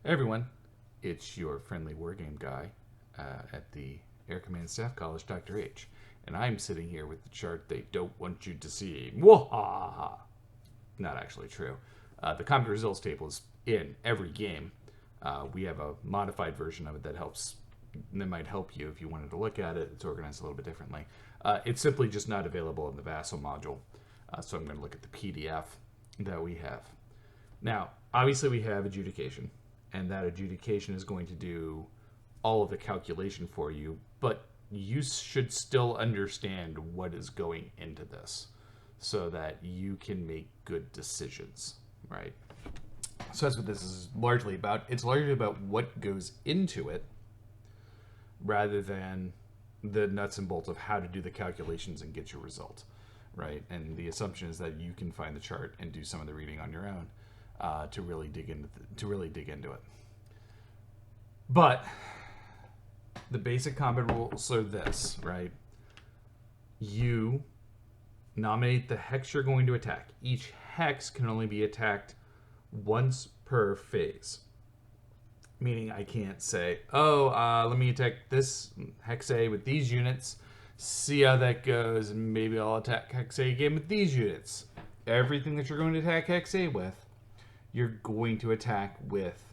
Hey everyone, it's your friendly wargame guy at the Air Command Staff College, Dr. H, and I'm sitting here with the chart they don't want you to see. Mwahaha! Not actually true. The combat results table is in every game. We have a modified version of it that might help you if you wanted to look at it. It's organized a little bit differently. It's simply just not available in the Vassal module, so I'm going to look at the PDF that we have. Now, obviously, we have adjudication, and that adjudication is going to do all of the calculation for you, but you should still understand what is going into this so that you can make good decisions, right? So that's what this is largely about. It's largely about what goes into it rather than the nuts and bolts of how to do the calculations and get your result, right? And the assumption is that you can find the chart and do some of the reading on your own to really dig into it. But the basic combat rules are this, right? You nominate the hex you're going to attack. Each hex can only be attacked once per phase. Meaning I can't say, let me attack this hex A with these units, see how that goes, and maybe I'll attack hex A again with these units. Everything that you're going to attack hex A with, you're going to attack with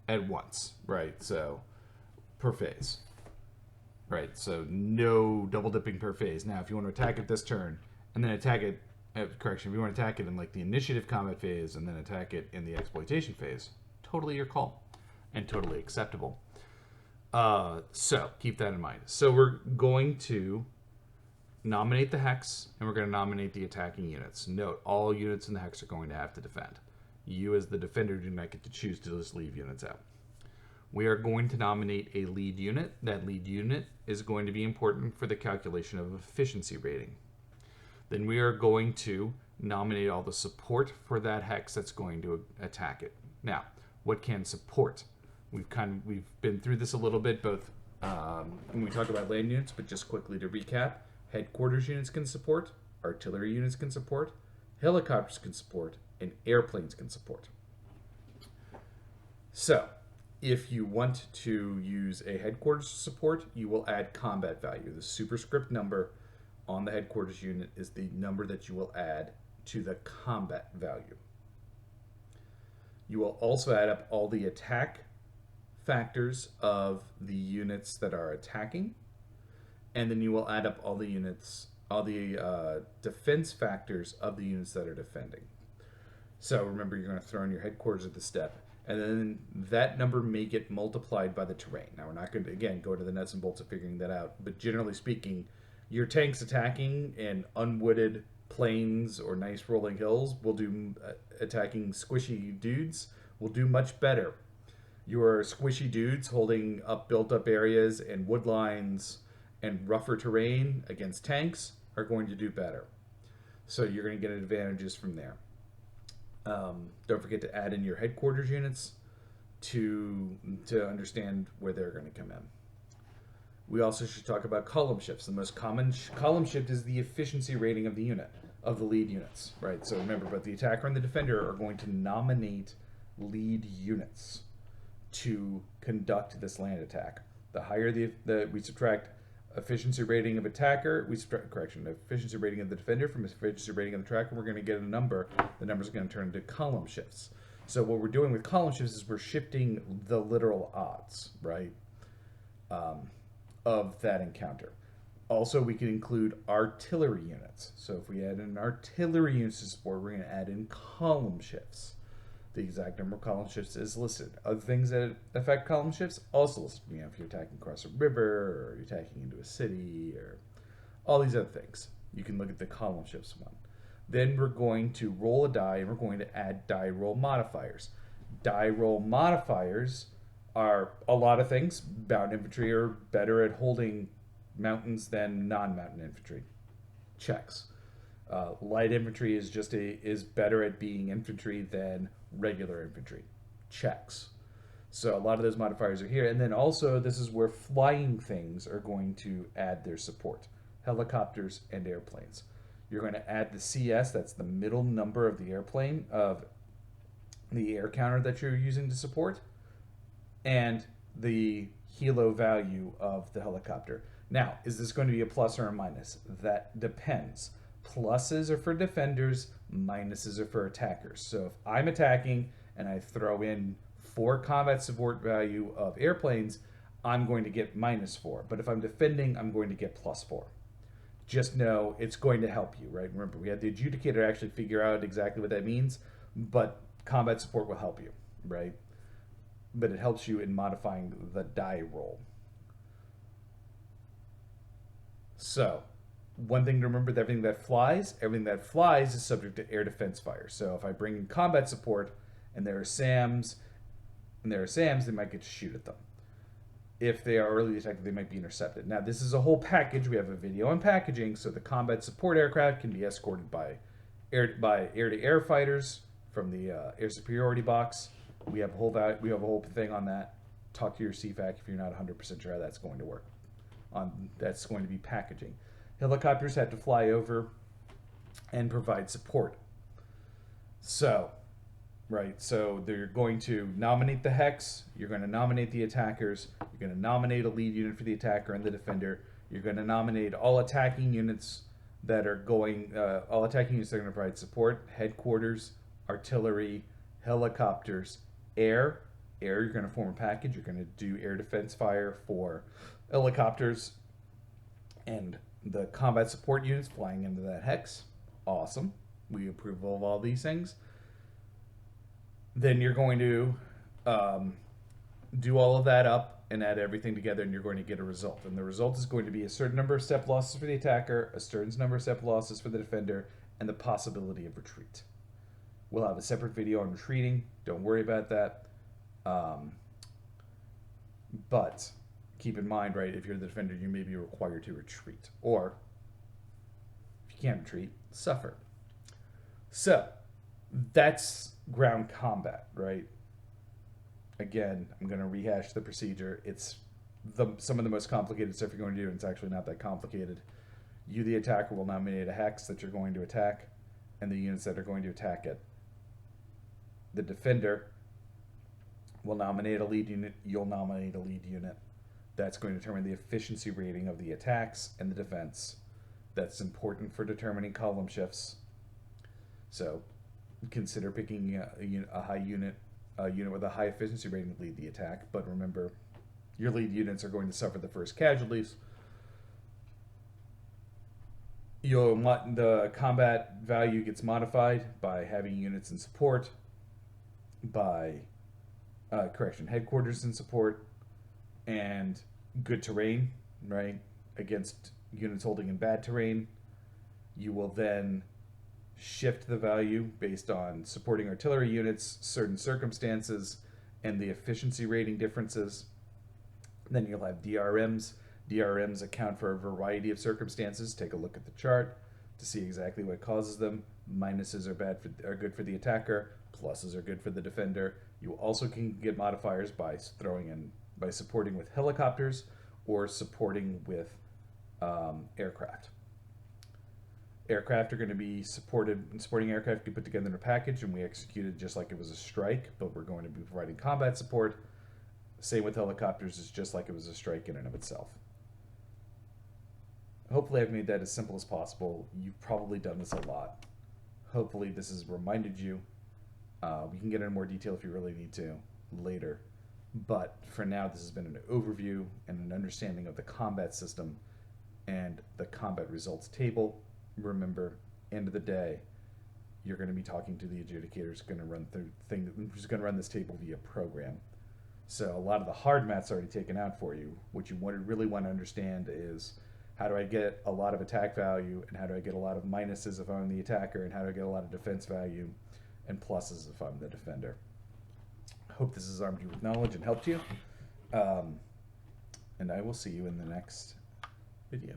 at once, right? So per phase, right? So no double dipping per phase. Now, if you want to attack it this turn and then attack it, correction, if you want to attack it in like the initiative combat phase and then attack it in the exploitation phase, totally your call and totally acceptable. So keep that in mind. So we're going to nominate the hex and we're going to nominate the attacking units. Note, all units in the hex are going to have to defend. You as the defender do not get to choose to just leave units out. We are going to nominate a lead unit. That lead unit is going to be important for the calculation of efficiency rating. Then we are going to nominate all the support for that hex that's going to attack it. Now, what can support? We've been through this a little bit, both when we talk about land units, but just quickly to recap, headquarters units can support, artillery units can support, helicopters can support, and airplanes can support. So, if you want to use a headquarters support, you will add combat value. The superscript number on the headquarters unit is the number that you will add to the combat value. You will also add up all the attack factors of the units that are attacking, and then you will add up all the defense factors of the units that are defending. So remember, you're going to throw in your headquarters at the step, and then that number may get multiplied by the terrain. Now, we're not going to, again, go to the nuts and bolts of figuring that out, but generally speaking, your tanks attacking in unwooded plains or nice rolling hills will do, attacking squishy dudes will do much better. Your squishy dudes holding up built up areas and wood lines and rougher terrain against tanks are going to do better. So you're going to get advantages from there. Don't forget to add in your headquarters units to understand where they're going to come in. We also should talk about column shifts. The most common column shift is the efficiency rating of the unit, of the lead units, right? So remember, both the attacker and the defender are going to nominate lead units to conduct this land attack. The higher we subtract efficiency rating of attacker, efficiency rating of the defender from efficiency rating of the tracker, we're going to get a number. The number is going to turn into column shifts. So what we're doing with column shifts is we're shifting the literal odds, right, of that encounter. Also, we can include artillery units. So if we add in artillery units to support, we're going to add in column shifts. The exact number of column shifts is listed. Other things that affect column shifts also listed. If you're attacking across a river, or you're attacking into a city, or all these other things. You can look at the column shifts one. Then we're going to roll a die, and we're going to add die roll modifiers. Die roll modifiers are a lot of things. Mountain infantry are better at holding mountains than non-mountain infantry. Checks. Light infantry is better at being infantry than regular infantry. Checks. So a lot of those modifiers are here. And then also, this is where flying things are going to add their support. Helicopters and airplanes. You're going to add the CS, that's the middle number of the airplane, of the air counter that you're using to support, and the helo value of the helicopter. Now, is this going to be a plus or a minus? That depends. Pluses are for defenders, minuses are for attackers. So if I'm attacking and I throw in 4 combat support value of airplanes, I'm going to get -4. But if I'm defending, I'm going to get +4. Just know it's going to help you, right? Remember, we had the adjudicator actually figure out exactly what that means, but combat support will help you, right? But it helps you in modifying the die roll. So, one thing to remember: that everything that flies is subject to air defense fire. So if I bring in combat support and there are SAMs, they might get to shoot at them. If they are early detected, they might be intercepted. Now, this is a whole package. We have a video on packaging, so the combat support aircraft can be escorted by air-to-air fighters from the air superiority box. We have a whole thing on that. Talk to your CFAC if you're not 100% sure how that's going to work. That's going to be packaging. Helicopters have to fly over and provide support. So, right, so they're going to nominate the hex, you're going to nominate the attackers, you're going to nominate a lead unit for the attacker and the defender, you're going to nominate all attacking units that are going to provide support: headquarters, artillery, helicopters, air. You're going to form a package. You're going to do air defense fire for helicopters and the combat support units flying into that hex. Awesome. We approve of all these things. Then you're going to do all of that up and add everything together, and you're going to get a result. And the result is going to be a certain number of step losses for the attacker, a certain number of step losses for the defender, and the possibility of retreat. We'll have a separate video on retreating. Don't worry about that. But keep in mind, right, if you're the defender, you may be required to retreat. Or, if you can't retreat, suffer. So, that's ground combat, right? Again, I'm going to rehash the procedure. It's some of the most complicated stuff you're going to do, and it's actually not that complicated. You, the attacker, will nominate a hex that you're going to attack, and the units that are going to attack it. The defender will nominate a lead unit. You'll nominate a lead unit. That's going to determine the efficiency rating of the attacks and the defense. That's important for determining column shifts. So, consider picking a unit with a high efficiency rating to lead the attack. But remember, your lead units are going to suffer the first casualties. The combat value gets modified by having units in support, by headquarters in support, and good terrain, right, against units holding in bad terrain. You will then shift the value based on supporting artillery units, certain circumstances, and the efficiency rating differences. Then you'll have DRMs. DRMs account for a variety of circumstances. Take a look at the chart to see exactly what causes them. Minuses are good for the attacker. Pluses are good for the defender. You also can get modifiers by supporting with helicopters or supporting with aircraft. Aircraft are going to be supporting aircraft get put together in a package, and we execute it just like it was a strike, but we're going to be providing combat support. Same with helicopters, it's just like it was a strike in and of itself. Hopefully I've made that as simple as possible. You've probably done this a lot. Hopefully this has reminded you. We can get into more detail if you really need to later. But for now, this has been an overview and an understanding of the combat system and the combat results table. Remember, end of the day, you're going to be talking to the adjudicator who's going to run this table via program. So a lot of the hard math's already taken out for you. What you really want to understand is, how do I get a lot of attack value, and how do I get a lot of minuses if I'm the attacker, and how do I get a lot of defense value and pluses if I'm the defender. Hope this has armed you with knowledge and helped you. And I will see you in the next video.